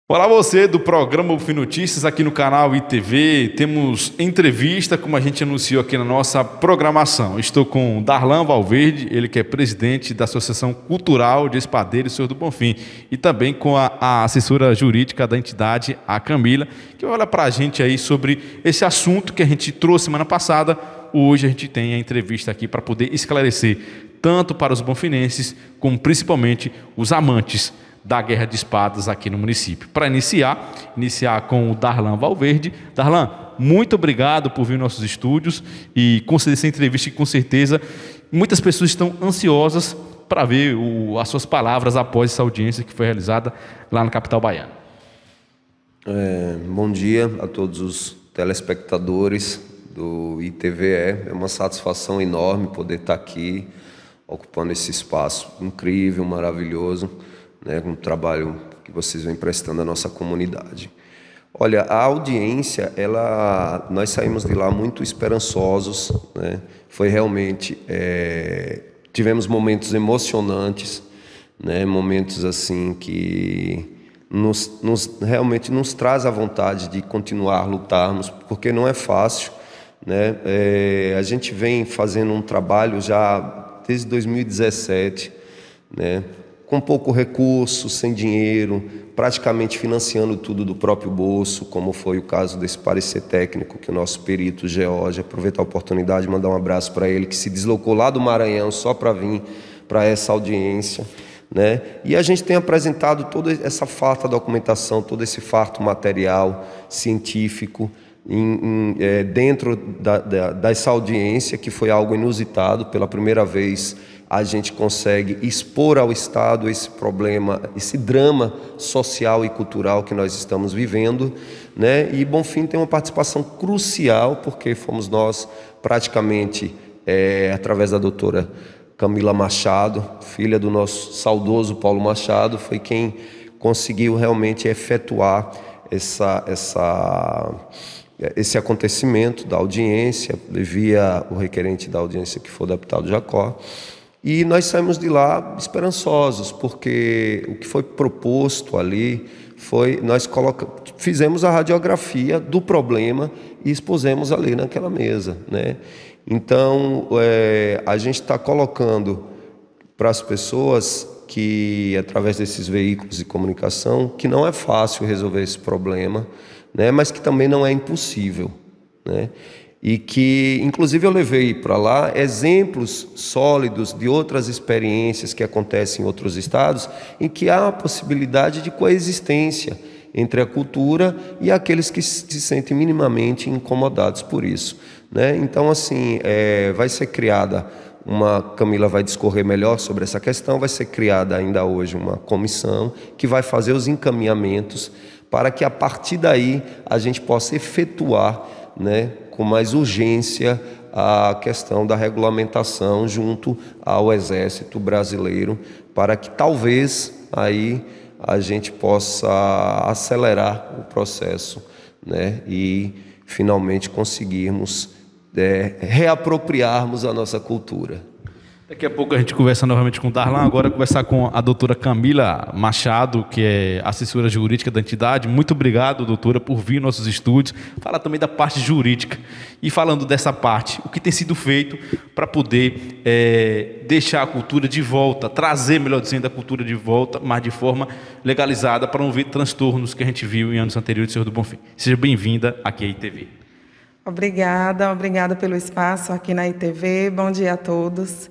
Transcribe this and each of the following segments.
Olá você do programa UF Notícias aqui no canal ITV, temos entrevista como a gente anunciou aqui na nossa programação. Estou com Darlan Valverde, ele que é presidente da Associação Cultural de Espadeiros Senhor do Bonfim, e também com a assessora jurídica da entidade, a Camila, que vai falar para a gente aí sobre esse assunto que a gente trouxe semana passada. Hoje a gente tem a entrevista aqui para poder esclarecer tanto para os bonfinenses como principalmente os amantes da Guerra de Espadas aqui no município. Para iniciar com o Darlan Valverde. Darlan, muito obrigado por vir aos nossos estúdios e conceder essa entrevista, que com certeza muitas pessoas estão ansiosas para ver as suas palavras após essa audiência que foi realizada lá na capital baiana. Bom dia a todos os telespectadores do ITVE. É uma satisfação enorme poder estar aqui ocupando esse espaço incrível, maravilhoso, um trabalho que vocês vêm prestando à nossa comunidade. Olha, a audiência, nós saímos de lá muito esperançosos, né? Foi realmente, tivemos momentos emocionantes, né? Momentos assim que realmente nos traz a vontade de continuar lutarmos, porque não é fácil, né? A gente vem fazendo um trabalho já desde 2017, né? Com pouco recurso, sem dinheiro, praticamente financiando tudo do próprio bolso, como foi o caso desse parecer técnico que o nosso perito George, aproveitar a oportunidade de mandar um abraço para ele, que se deslocou lá do Maranhão só para vir para essa audiência, né? E a gente tem apresentado toda essa farta documentação, todo esse farto material científico dentro dessa audiência, que foi algo inusitado. Pela primeira vez a gente consegue expor ao Estado esse problema, esse drama social e cultural que nós estamos vivendo, né? E Bonfim tem uma participação crucial, porque fomos nós, praticamente, através da doutora Camila Machado, filha do nosso saudoso Paulo Machado, foi quem conseguiu realmente efetuar esse acontecimento da audiência, via o requerente da audiência, que foi o deputado Jacó. E nós saímos de lá esperançosos, porque o que foi proposto ali foi, fizemos a radiografia do problema e expusemos ali naquela mesa, né? Então, a gente está colocando para as pessoas que, através desses veículos de comunicação, que não é fácil resolver esse problema, né? Mas que também não é impossível, né? E que, inclusive, eu levei para lá exemplos sólidos de outras experiências que acontecem em outros estados, em que há a possibilidade de coexistência entre a cultura e aqueles que se sentem minimamente incomodados por isso, né? Então, assim, vai ser criada Camila vai discorrer melhor sobre essa questão, vai ser criada ainda hoje uma comissão que vai fazer os encaminhamentos para que, a partir daí, a gente possa efetuar, né, com mais urgência a questão da regulamentação junto ao Exército Brasileiro, para que talvez aí a gente possa acelerar o processo, né, e finalmente conseguirmos reapropriarmos a nossa cultura. Daqui a pouco a gente conversa novamente com o Darlan, agora conversar com a doutora Camila Machado, que é assessora jurídica da entidade. Muito obrigado, doutora, por vir aos nossos estúdios, falar também da parte jurídica. E falando dessa parte, o que tem sido feito para poder deixar a cultura de volta, trazer, melhor dizendo, a cultura de volta, mas de forma legalizada, para não ver transtornos que a gente viu em anos anteriores do Senhor do Bonfim. Seja bem-vinda aqui à ITV. Obrigada pelo espaço aqui na ITV. Bom dia a todos.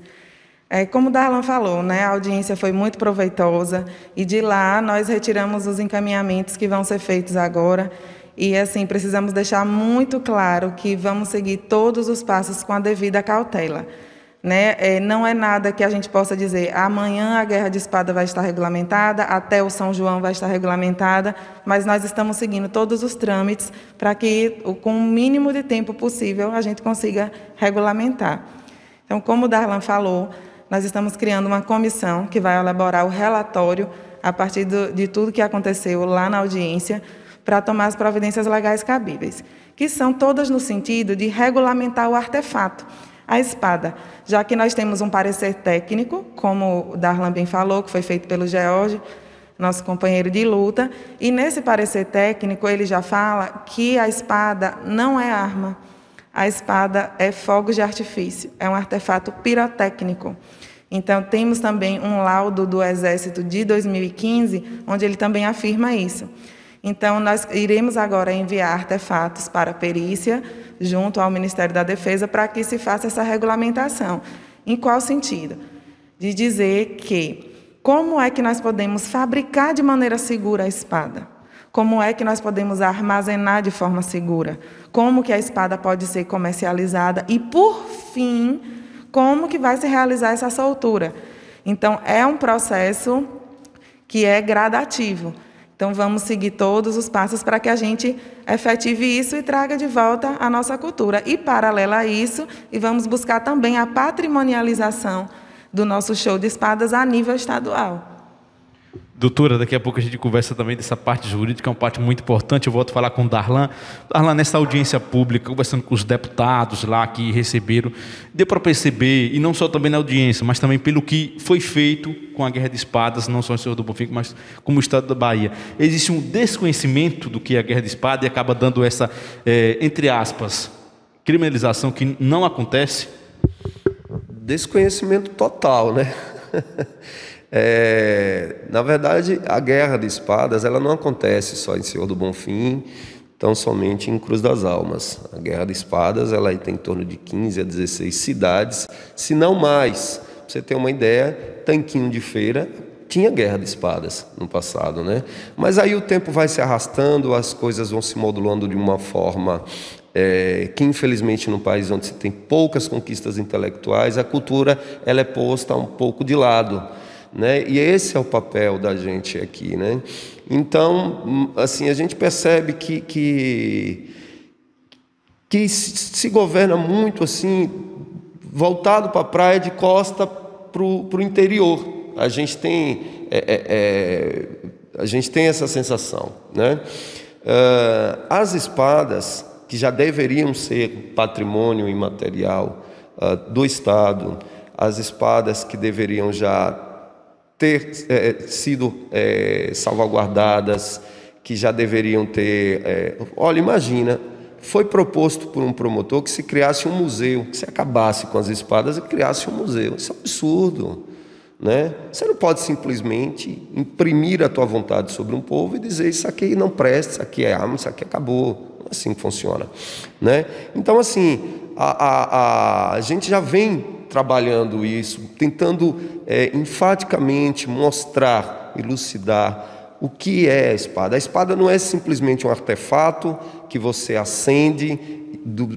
Como o Darlan falou, né, a audiência foi muito proveitosa e de lá nós retiramos os encaminhamentos que vão ser feitos agora e, assim, precisamos deixar muito claro que vamos seguir todos os passos com a devida cautela, né? Não é nada que a gente possa dizer amanhã a Guerra de Espada vai estar regulamentada, até o São João vai estar regulamentada, mas nós estamos seguindo todos os trâmites para que, com o mínimo de tempo possível, a gente consiga regulamentar. Então, como o Darlan falou, nós estamos criando uma comissão que vai elaborar o relatório a partir de tudo que aconteceu lá na audiência para tomar as providências legais cabíveis, que são todas no sentido de regulamentar o artefato, a espada, já que nós temos um parecer técnico, como o Darlan bem falou, que foi feito pelo George, nosso companheiro de luta, e nesse parecer técnico ele já fala que a espada não é arma, a espada é fogos de artifício, é um artefato pirotécnico. Então, temos também um laudo do Exército de 2015, onde ele também afirma isso. Então, nós iremos agora enviar artefatos para a perícia, junto ao Ministério da Defesa, para que se faça essa regulamentação. Em qual sentido? De dizer que como é que nós podemos fabricar de maneira segura a espada? Como é que nós podemos armazenar de forma segura? Como que a espada pode ser comercializada? E, por fim, como que vai se realizar essa soltura? Então, é um processo que é gradativo. Então, vamos seguir todos os passos para que a gente efetive isso e traga de volta a nossa cultura. E, paralelo a isso, vamos buscar também a patrimonialização do nosso show de espadas a nível estadual. Doutora, daqui a pouco a gente conversa também dessa parte jurídica, é uma parte muito importante. Eu volto a falar com o Darlan. Darlan, nessa audiência pública, conversando com os deputados lá que receberam, deu para perceber, e não só também na audiência, mas também pelo que foi feito com a Guerra de Espadas, não só em Senhor do Bonfim, mas como o Estado da Bahia. Existe um desconhecimento do que é a Guerra de Espada e acaba dando essa, entre aspas, criminalização que não acontece? Desconhecimento total, né? Na verdade, a Guerra de Espadas ela não acontece só em Senhor do Bonfim, tão somente em Cruz das Almas. A Guerra de Espadas ela tem em torno de 15 a 16 cidades, se não mais. Pra você ter uma ideia, Tanquinho de Feira tinha Guerra de Espadas no passado, né? Mas aí o tempo vai se arrastando, as coisas vão se modulando de uma forma que infelizmente num país onde se tem poucas conquistas intelectuais, a cultura ela é posta um pouco de lado, né? E esse é o papel da gente aqui, né? Então, assim, a gente percebe que se governa muito assim, voltado para a praia de costa para o interior. A gente tem essa sensação, né? As espadas que já deveriam ser patrimônio imaterial do Estado, as espadas que deveriam já ter sido salvaguardadas, que já deveriam ter... Olha, imagina, foi proposto por um promotor que se criasse um museu, que se acabasse com as espadas e criasse um museu. Isso é um absurdo, né? Você não pode simplesmente imprimir a tua vontade sobre um povo e dizer isso aqui não presta, isso aqui é arma, isso aqui acabou. Assim funciona, né? Então, assim, a gente já vem trabalhando isso, tentando enfaticamente mostrar, elucidar o que é a espada. A espada não é simplesmente um artefato que você acende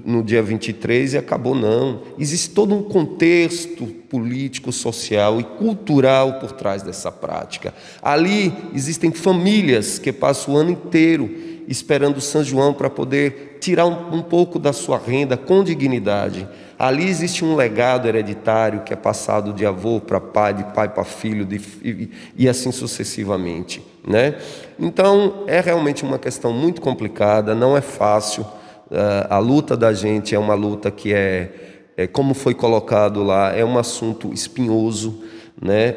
no dia 23 e acabou, não. Existe todo um contexto político, social e cultural por trás dessa prática. Ali existem famílias que passam o ano inteiro esperando São João para poder tirar um pouco da sua renda com dignidade. Ali existe um legado hereditário que é passado de avô para pai, de pai para filho, e assim sucessivamente, né? Então, é realmente uma questão muito complicada, não é fácil. A luta da gente é uma luta que como foi colocado lá, é um assunto espinhoso, né?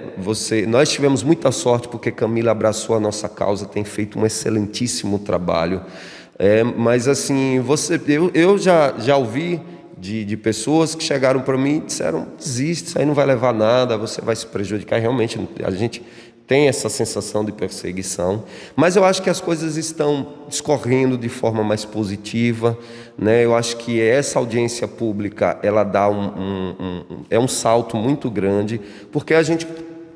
Nós tivemos muita sorte porque Camila abraçou a nossa causa, tem feito um excelentíssimo trabalho. Mas assim, eu já ouvi de pessoas que chegaram para mim e disseram: desiste, isso aí não vai levar a nada, você vai se prejudicar. Realmente, a gente tem essa sensação de perseguição, mas eu acho que as coisas estão escorrendo de forma mais positiva, né? Eu acho que essa audiência pública ela dá um salto muito grande, porque a gente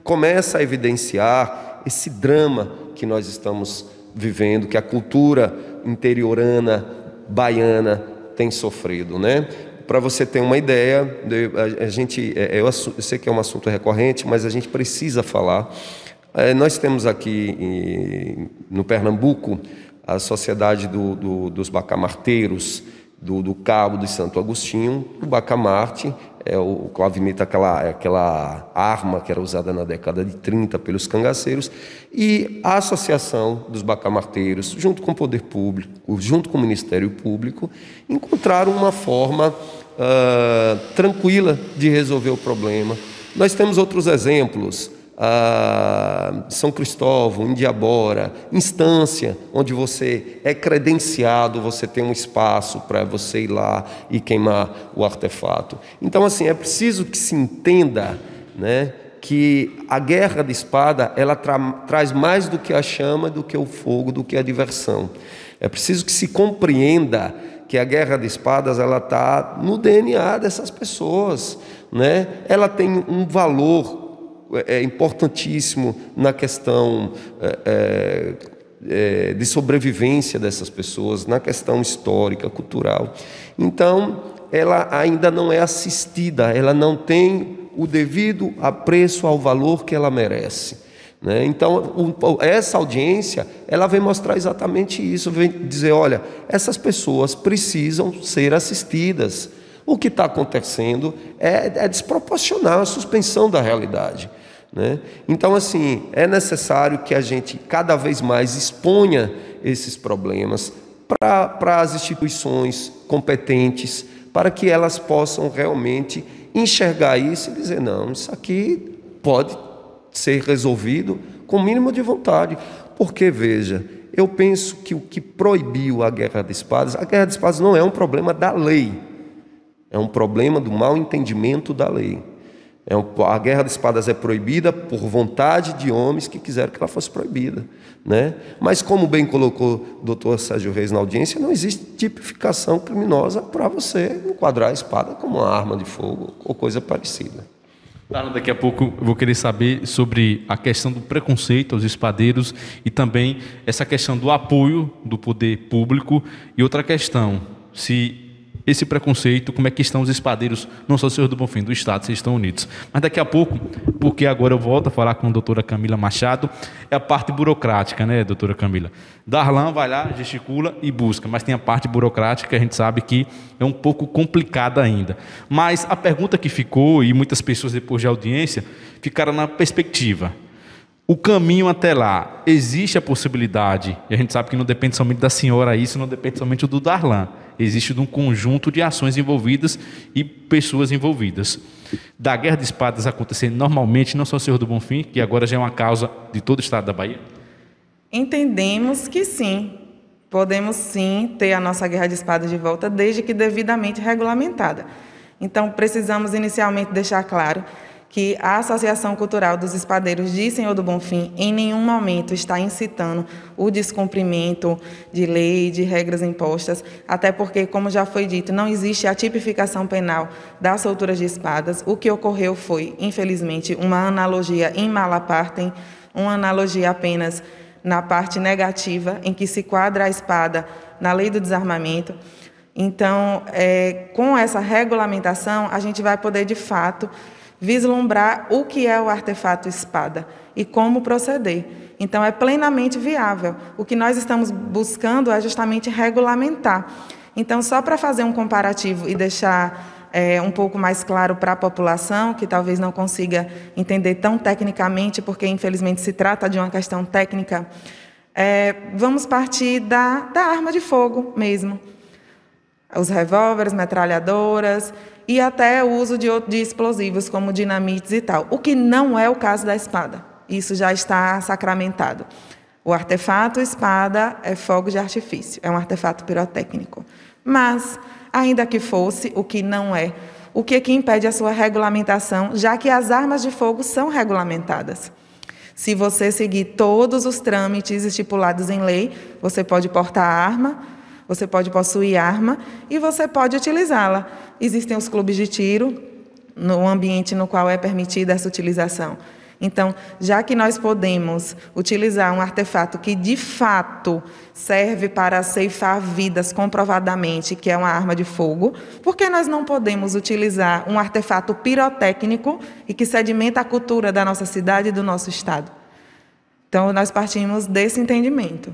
começa a evidenciar esse drama que nós estamos vivendo, que a cultura interiorana, baiana tem sofrido, né? Para você ter uma ideia, eu sei que é um assunto recorrente, mas a gente precisa falar. Nós temos aqui no Pernambuco a Sociedade dos Bacamarteiros do Cabo de Santo Agostinho. O bacamarte é o clavinete, aquela arma que era usada na década de 30 pelos cangaceiros, e a Associação dos Bacamarteiros, junto com o Poder Público, junto com o Ministério Público, encontraram uma forma tranquila de resolver o problema. Nós temos outros exemplos. São Cristóvão, Indiabora, instância, onde você é credenciado, você tem um espaço para você ir lá e queimar o artefato. Então, assim, é preciso que se entenda, né, que a guerra de espada, ela traz mais do que a chama, do que o fogo, do que a diversão. É preciso que se compreenda que a guerra de espadas, ela está no DNA dessas pessoas, né? Ela tem um valor importantíssimo na questão de sobrevivência dessas pessoas, na questão histórica, cultural. Então, ela ainda não é assistida, ela não tem o devido apreço ao valor que ela merece, né? Então, essa audiência, ela vem mostrar exatamente isso, vem dizer, olha, essas pessoas precisam ser assistidas. O que está acontecendo é desproporcional, a suspensão da realidade, né? Então, assim, é necessário que a gente cada vez mais exponha esses problemas para as instituições competentes, para que elas possam realmente enxergar isso e dizer, não, isso aqui pode ser resolvido com o mínimo de vontade. Porque, veja, eu penso que o que proibiu a guerra de espadas não é um problema da lei, é um problema do mau entendimento da lei. A guerra de espadas é proibida por vontade de homens que quiseram que ela fosse proibida, né? Mas, como bem colocou o doutor Sérgio Reis na audiência, não existe tipificação criminosa para você enquadrar a espada como uma arma de fogo ou coisa parecida. Daqui a pouco eu vou querer saber sobre a questão do preconceito aos espadeiros e também essa questão do apoio do poder público e outra questão, se esse preconceito, como é que estão os espadeiros, não só o Senhor do Bonfim, do Estado, se estão unidos. Mas daqui a pouco, porque agora eu volto a falar com a doutora Camila Machado, é a parte burocrática, né, doutora Camila? Darlan vai lá, gesticula e busca, mas tem a parte burocrática que a gente sabe que é um pouco complicada ainda. Mas a pergunta que ficou, e muitas pessoas depois de audiência, ficaram na perspectiva. O caminho até lá, existe a possibilidade, e a gente sabe que não depende somente da senhora isso, não depende somente do Darlan, existe de um conjunto de ações envolvidas e pessoas envolvidas. Da guerra de espadas acontecer normalmente, não só o Senhor do Bonfim, que agora já é uma causa de todo o estado da Bahia? Entendemos que sim, podemos sim ter a nossa guerra de espadas de volta, desde que devidamente regulamentada. Então, precisamos inicialmente deixar claro que a Associação Cultural dos Espadeiros de Senhor do Bonfim em nenhum momento está incitando o descumprimento de lei, de regras impostas, até porque, como já foi dito, não existe a tipificação penal das solturas de espadas. O que ocorreu foi, infelizmente, uma analogia in mala partem, uma analogia apenas na parte negativa, em que se quadra a espada na lei do desarmamento. Então, com essa regulamentação, a gente vai poder, de fato, vislumbrar o que é o artefato espada e como proceder. Então, é plenamente viável. O que nós estamos buscando é justamente regulamentar. Então, só para fazer um comparativo e deixar um pouco mais claro para a população, que talvez não consiga entender tão tecnicamente, porque, infelizmente, se trata de uma questão técnica, vamos partir da arma de fogo mesmo. Os revólveres, metralhadoras e até o uso de explosivos, como dinamites e tal. O que não é o caso da espada. Isso já está sacramentado. O artefato espada é fogo de artifício, é um artefato pirotécnico. Mas, ainda que fosse, o que não é, o que impede a sua regulamentação, já que as armas de fogo são regulamentadas. Se você seguir todos os trâmites estipulados em lei, você pode portar arma, você pode possuir arma e você pode utilizá-la. Existem os clubes de tiro, no ambiente no qual é permitida essa utilização. Então, já que nós podemos utilizar um artefato que, de fato, serve para ceifar vidas comprovadamente, que é uma arma de fogo, por que nós não podemos utilizar um artefato pirotécnico e que sedimenta a cultura da nossa cidade e do nosso estado? Então, nós partimos desse entendimento.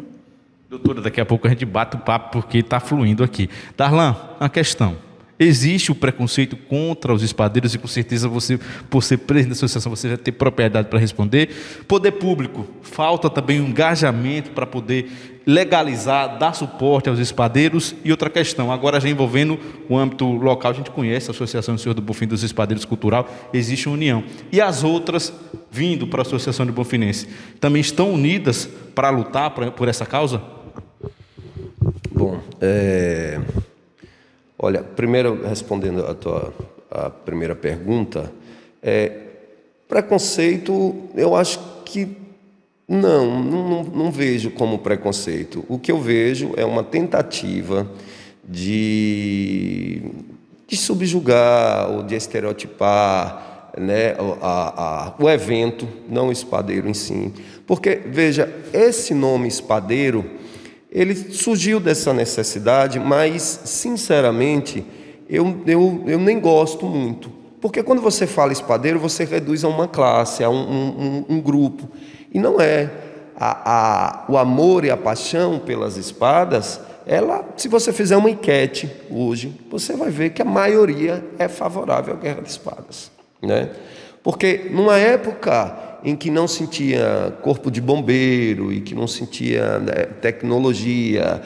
Doutora, daqui a pouco a gente bate o papo porque está fluindo aqui. Darlan, uma questão. Existe o preconceito contra os espadeiros e com certeza você, por ser presidente da associação, você vai ter propriedade para responder. Poder público, falta também um engajamento para poder legalizar, dar suporte aos espadeiros. E outra questão, agora já envolvendo o âmbito local, a gente conhece a Associação do Senhor do Bonfim dos Espadeiros Cultural, existe uma união. E as outras, vindo para a Associação do Bonfinense, também estão unidas para lutar por essa causa? Bom, olha, primeiro, respondendo a primeira pergunta, preconceito, eu acho que não vejo como preconceito. O que eu vejo é uma tentativa de subjugar ou de estereotipar, né, o evento, não o espadeiro em si. Porque, veja, esse nome espadeiro, ele surgiu dessa necessidade, mas, sinceramente, eu nem gosto muito. Porque quando você fala espadeiro, você reduz a uma classe, a um grupo. E não é. O amor e a paixão pelas espadas, se você fizer uma enquete hoje, você vai ver que a maioria é favorável à guerra de espadas, né? Porque numa época em que não se tinha corpo de bombeiro e que não se tinha, né, tecnologia,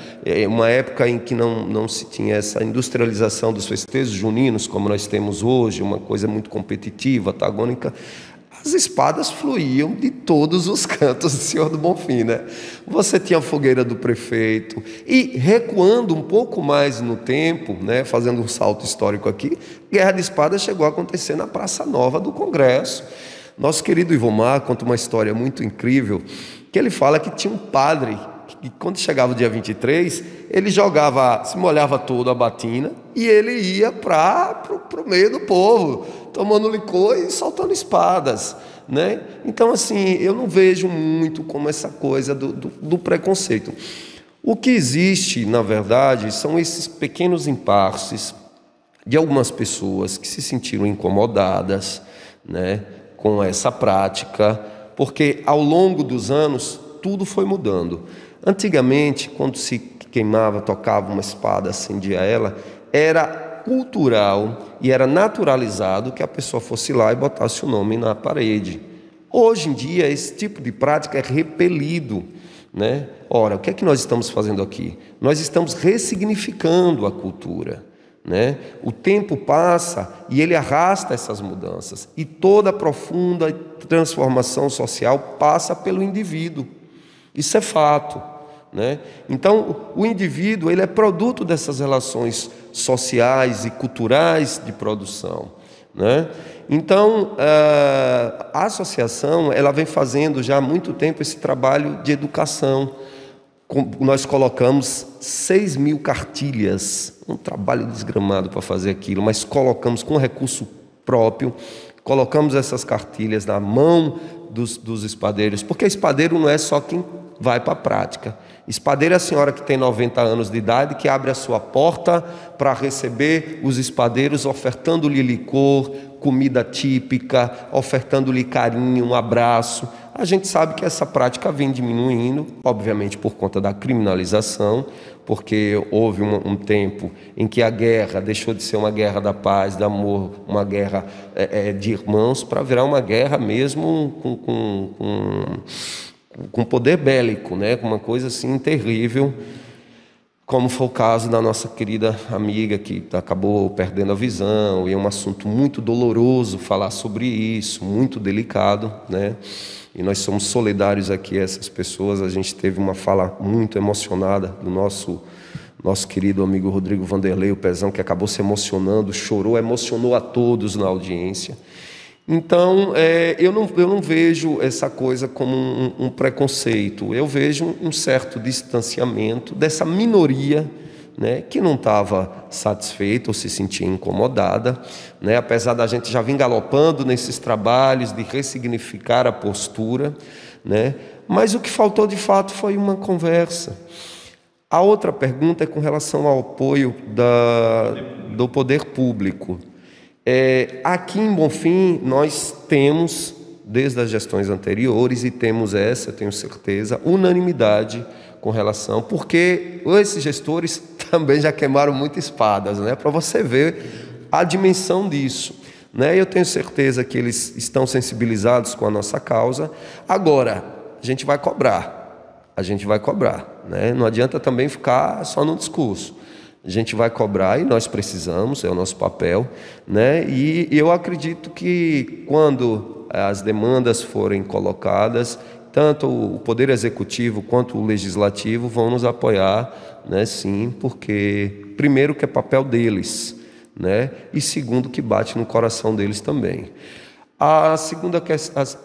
uma época em que não se tinha essa industrialização dos festejos juninos como nós temos hoje, uma coisa muito competitiva, antagônica, as espadas fluíam de todos os cantos do Senhor do Bonfim, né? Você tinha a fogueira do prefeito. E recuando um pouco mais no tempo, né, fazendo um salto histórico aqui, guerra de espadas chegou a acontecer na Praça Nova do Congresso. Nosso querido Ivomar conta uma história muito incrível, que ele fala que tinha um padre que quando chegava o dia 23, ele se molhava todo a batina e ele ia para o meio do povo, tomando licor e soltando espadas, né? Então, assim, eu não vejo muito como essa coisa do preconceito. O que existe, na verdade, são esses pequenos impasses de algumas pessoas que se sentiram incomodadas, né, com essa prática, porque ao longo dos anos tudo foi mudando. Antigamente, quando se queimava, tocava uma espada, acendia ela, era cultural e era naturalizado que a pessoa fosse lá e botasse o nome na parede. Hoje em dia, esse tipo de prática é repelido, né? Ora, o que é que nós estamos fazendo aqui? Nós estamos ressignificando a cultura, né? O tempo passa e ele arrasta essas mudanças. E toda a profunda transformação social passa pelo indivíduo. Isso é fato, né? Então, o indivíduo, ele é produto dessas relações sociais e culturais de produção, né? Então, a associação, ela vem fazendo já há muito tempo esse trabalho de educação. Nós colocamos 6.000 cartilhas, um trabalho desgramado para fazer aquilo, mas colocamos com recurso próprio, colocamos essas cartilhas na mão dos espadeiros, porque espadeiro não é só quem vai para a prática. Espadeiro é a senhora que tem 90 anos de idade, que abre a sua porta para receber os espadeiros, ofertando-lhe licor, comida típica, ofertando-lhe carinho, um abraço. A gente sabe que essa prática vem diminuindo, obviamente por conta da criminalização, porque houve um tempo em que a guerra deixou de ser uma guerra da paz, do amor, uma guerra de irmãos, para virar uma guerra mesmo com poder bélico, né? Uma coisa assim terrível, como foi o caso da nossa querida amiga que acabou perdendo a visão, e é um assunto muito doloroso falar sobre isso, muito delicado, né? E nós somos solidários aqui a essas pessoas. A gente teve uma fala muito emocionada do nosso querido amigo Rodrigo Vanderlei, o Pezão, que acabou se emocionando, chorou, emocionou a todos na audiência. Então, eu não vejo essa coisa como um preconceito. Eu vejo um certo distanciamento dessa minoria, né, que não estava satisfeita ou se sentia incomodada, né, apesar da gente já vir galopando nesses trabalhos de ressignificar a postura, né, mas o que faltou de fato foi uma conversa. A outra pergunta é com relação ao apoio do poder público. Aqui em Bonfim nós temos, desde as gestões anteriores, e temos essa, tenho certeza, unanimidade com relação, porque esses gestores também já queimaram muitas espadas, né? Para você ver a dimensão disso, né? Eu tenho certeza que eles estão sensibilizados com a nossa causa. Agora, a gente vai cobrar, né? Não adianta também ficar só no discurso. A gente vai cobrar e nós precisamos, é o nosso papel, né? E eu acredito que quando as demandas forem colocadas, tanto o Poder Executivo quanto o Legislativo vão nos apoiar, né? Sim, porque primeiro que é papel deles, né? E segundo que bate no coração deles também. A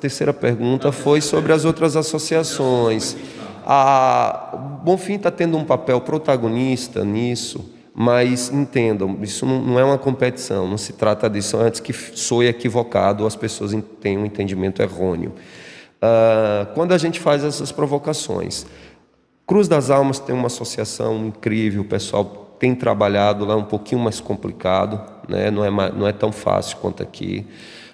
terceira pergunta foi sobre as outras associações. O Bonfim está tendo um papel protagonista nisso, mas entendam, isso não é uma competição, não se trata disso antes que soe equivocado ou as pessoas tenham um entendimento errôneo. Quando a gente faz essas provocações, Cruz das Almas tem uma associação incrível, o pessoal tem trabalhado lá um pouquinho mais complicado, né? Não é tão fácil quanto aqui,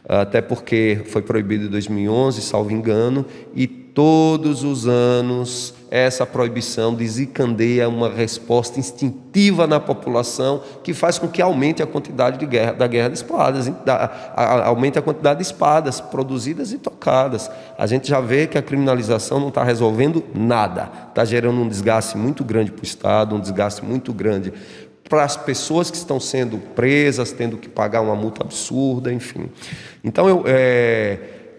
até porque foi proibido em 2011, salvo engano, e todos os anos essa proibição desencadeia uma resposta instintiva na população que faz com que aumente a quantidade da guerra de espadas, aumente a quantidade de espadas produzidas e tocadas. A gente já vê que a criminalização não está resolvendo nada, está gerando um desgaste muito grande para o Estado, um desgaste muito grande para as pessoas que estão sendo presas, tendo que pagar uma multa absurda, enfim. Então,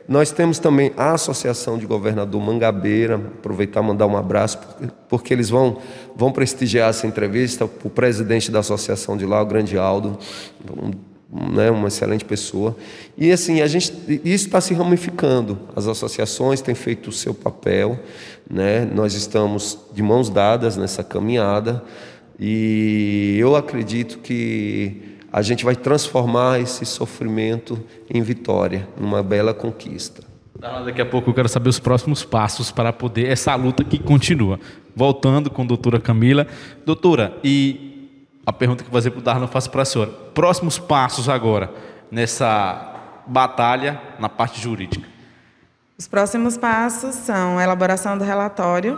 nós temos também a Associação de Governador Mangabeira, aproveitar e mandar um abraço, porque eles vão prestigiar essa entrevista, o presidente da associação de lá, o grande Aldo, uma excelente pessoa. E assim, isso está se ramificando, as associações têm feito o seu papel, né? Nós estamos de mãos dadas nessa caminhada, e eu acredito que a gente vai transformar esse sofrimento em vitória, numa bela conquista. Daqui a pouco eu quero saber os próximos passos para poder essa luta que continua. Voltando com a doutora Camila. Doutora, e a pergunta que eu vou fazer para o Darlan eu faço para a senhora. Próximos passos agora nessa batalha na parte jurídica? Os próximos passos são a elaboração do relatório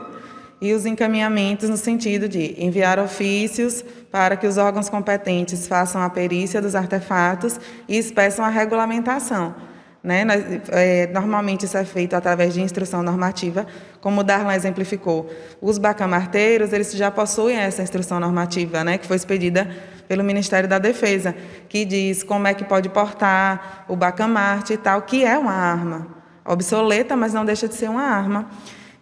e os encaminhamentos no sentido de enviar ofícios para que os órgãos competentes façam a perícia dos artefatos e expeçam a regulamentação, né? Normalmente isso é feito através de instrução normativa, como o Darlan exemplificou. Os bacamarteiros, eles já possuem essa instrução normativa, né, que foi expedida pelo Ministério da Defesa, que diz como é que pode portar o bacamarte e tal, que é uma arma obsoleta, mas não deixa de ser uma arma.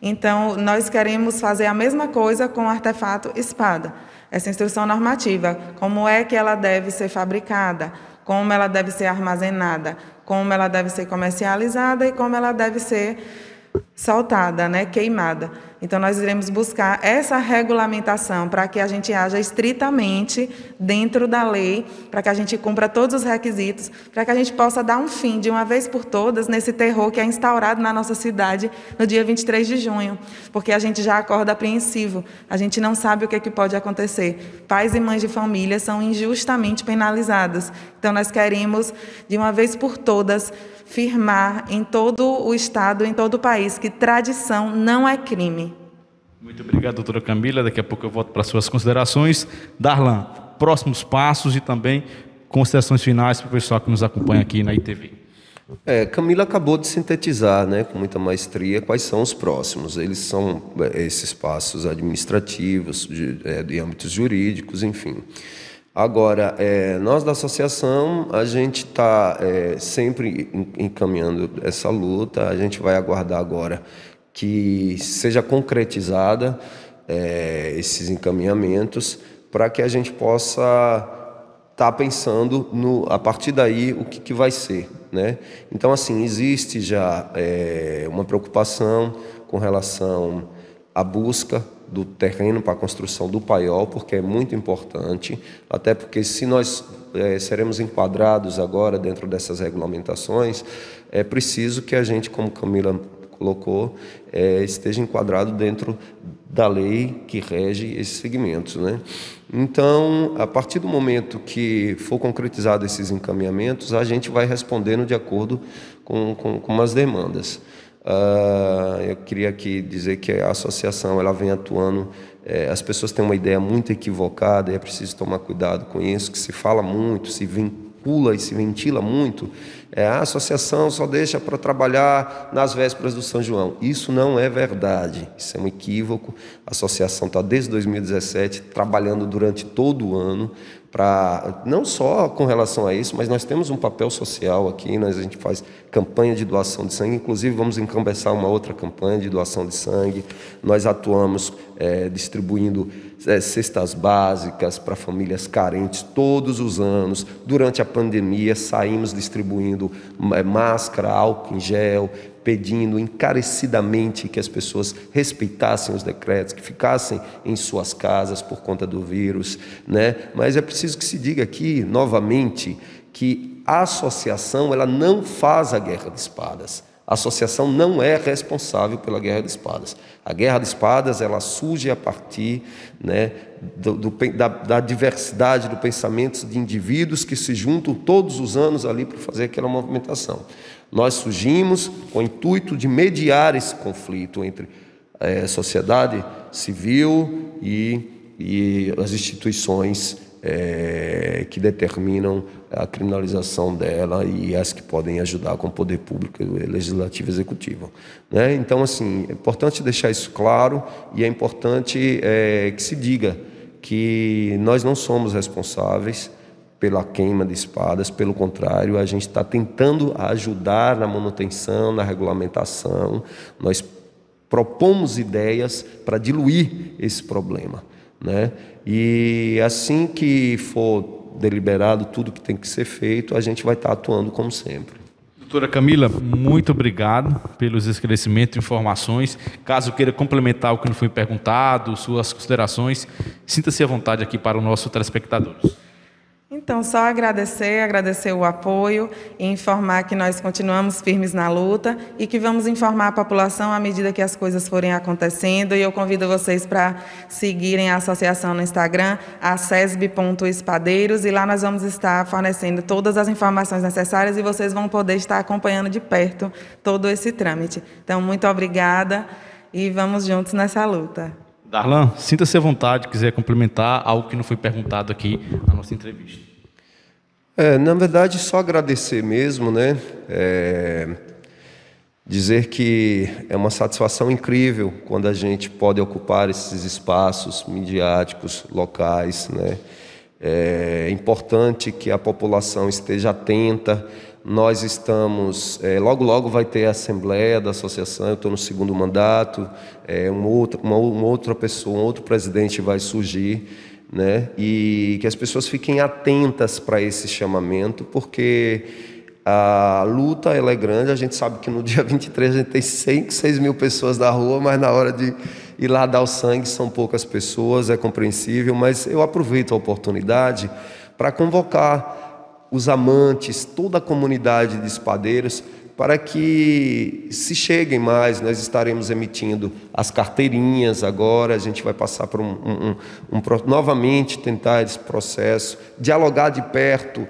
Então, nós queremos fazer a mesma coisa com o artefato espada. Essa instrução normativa, como é que ela deve ser fabricada, como ela deve ser armazenada, como ela deve ser comercializada e como ela deve ser soltada, né, queimada. Então, nós iremos buscar essa regulamentação para que a gente haja estritamente dentro da lei, para que a gente cumpra todos os requisitos, para que a gente possa dar um fim, de uma vez por todas, nesse terror que é instaurado na nossa cidade no dia 23 de junho, porque a gente já acorda apreensivo, a gente não sabe o que é que pode acontecer. Pais e mães de família são injustamente penalizados. Então, nós queremos, de uma vez por todas, firmar em todo o Estado, em todo o país, que tradição não é crime. Muito obrigado, doutora Camila. Daqui a pouco eu volto para as suas considerações. Darlan, próximos passos e também considerações finais para o pessoal que nos acompanha aqui na ITV. Camila acabou de sintetizar, né, com muita maestria, quais são os próximos. Eles são esses passos administrativos, de âmbitos jurídicos, enfim. Agora, nós da associação, a gente está sempre encaminhando essa luta, a gente vai aguardar agora que seja concretizada esses encaminhamentos para que a gente possa estar pensando a partir daí o que vai ser, né? Então, assim, existe já uma preocupação com relação à busca do terreno para a construção do paiol, porque é muito importante, até porque se nós seremos enquadrados agora dentro dessas regulamentações, é preciso que a gente, como Camila colocou, esteja enquadrado dentro da lei que rege esses segmentos, né? Então, a partir do momento que for concretizado esses encaminhamentos, a gente vai respondendo de acordo com as demandas. Eu queria aqui dizer que a associação ela vem atuando as pessoas têm uma ideia muito equivocada e é preciso tomar cuidado com isso, que se fala muito, se vincula e se ventila muito, a associação só deixa para trabalhar nas vésperas do São João. Isso não é verdade, isso é um equívoco. A associação está desde 2017 trabalhando durante todo o ano, não só com relação a isso, mas nós temos um papel social aqui, a gente faz campanha de doação de sangue, inclusive vamos encabeçar uma outra campanha de doação de sangue. Nós atuamos distribuindo cestas básicas para famílias carentes todos os anos. Durante a pandemia saímos distribuindo máscara, álcool em gel, pedindo encarecidamente que as pessoas respeitassem os decretos, que ficassem em suas casas por conta do vírus, né? Mas é preciso que se diga aqui, novamente, que a associação ela não faz a guerra de espadas. A associação não é responsável pela guerra de espadas. A guerra de espadas ela surge a partir, né, da diversidade do pensamento de indivíduos que se juntam todos os anos ali para fazer aquela movimentação. Nós surgimos com o intuito de mediar esse conflito entre a sociedade civil e as instituições que determinam a criminalização dela e as que podem ajudar com o poder público, legislativo e executivo, né? Então, assim, é importante deixar isso claro e é importante que se diga que nós não somos responsáveis pela queima de espadas, pelo contrário, a gente está tentando ajudar na manutenção, na regulamentação. Nós propomos ideias para diluir esse problema, né? E assim que for deliberado tudo que tem que ser feito, a gente vai estar atuando como sempre. Doutora Camila, muito obrigado pelos esclarecimentos e informações. Caso queira complementar o que não foi perguntado, suas considerações, sinta-se à vontade aqui para o nosso telespectadores. Então, só agradecer o apoio e informar que nós continuamos firmes na luta e que vamos informar a população à medida que as coisas forem acontecendo. E eu convido vocês para seguirem a associação no Instagram, acesb.espadeiros, e lá nós vamos estar fornecendo todas as informações necessárias e vocês vão poder estar acompanhando de perto todo esse trâmite. Então, muito obrigada e vamos juntos nessa luta. Darlan, sinta-se à vontade, quiser complementar algo que não foi perguntado aqui na nossa entrevista. Na verdade, só agradecer mesmo, né? Dizer que é uma satisfação incrível quando a gente pode ocupar esses espaços midiáticos locais, né? É importante que a população esteja atenta. Nós estamos, logo vai ter a assembleia da associação, eu estou no segundo mandato, uma outra pessoa, um outro presidente vai surgir, né? E que as pessoas fiquem atentas para esse chamamento, porque a luta ela é grande. A gente sabe que no dia 23 a gente tem 6 mil pessoas na rua, mas na hora de ir lá dar o sangue são poucas pessoas, é compreensível, mas eu aproveito a oportunidade para convocar os amantes, toda a comunidade de espadeiros, para que se cheguem mais. Nós estaremos emitindo as carteirinhas agora, a gente vai passar por novamente tentar esse processo, dialogar de perto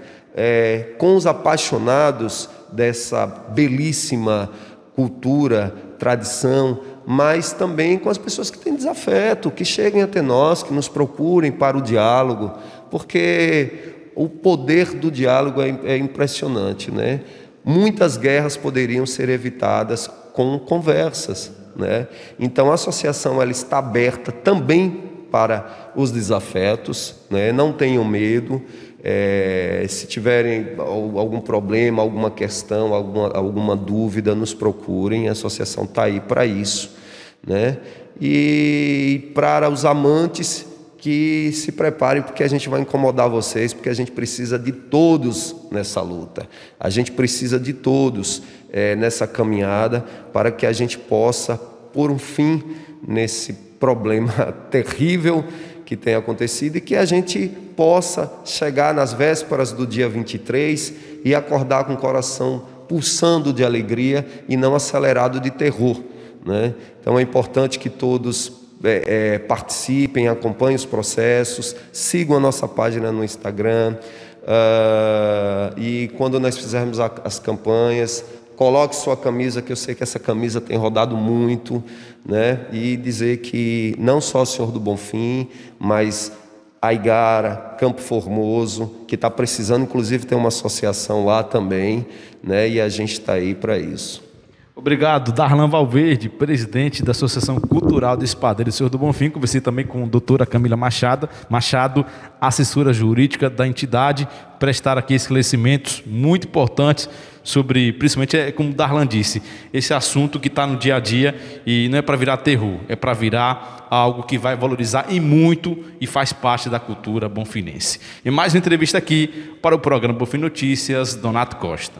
com os apaixonados dessa belíssima cultura, tradição, mas também com as pessoas que têm desafeto, que cheguem até nós, que nos procurem para o diálogo, porque o poder do diálogo é impressionante, né? Muitas guerras poderiam ser evitadas com conversas, né? Então a associação ela está aberta também para os desafetos, né? Não tenham medo. Se tiverem algum problema, alguma questão, alguma dúvida, nos procurem. A associação está aí para isso, né? E para os amantes, que se preparem, porque a gente vai incomodar vocês, porque a gente precisa de todos nessa luta. A gente precisa de todos nessa caminhada para que a gente possa pôr um fim nesse problema terrível que tem acontecido e que a gente possa chegar nas vésperas do dia 23 e acordar com o coração pulsando de alegria e não acelerado de terror, né? Então é importante que todos participem, acompanhem os processos, sigam a nossa página no Instagram, e quando nós fizermos as campanhas, coloque sua camisa, que eu sei que essa camisa tem rodado muito, né? E dizer que não só o Senhor do Bonfim, mas a Igara, Campo Formoso, que está precisando, inclusive tem uma associação lá também, né? E a gente está aí para isso. Obrigado, Darlan Valverde, presidente da Associação Cultural de Espadeiro do Senhor do Bonfim. Conversei também com a doutora Camila Machado, assessora jurídica da entidade, prestar aqui esclarecimentos muito importantes sobre, principalmente, como o Darlan disse, esse assunto que está no dia a dia e não é para virar terror, é para virar algo que vai valorizar e muito e faz parte da cultura bonfinense. E mais uma entrevista aqui para o programa Bonfim Notícias, Donato Costa.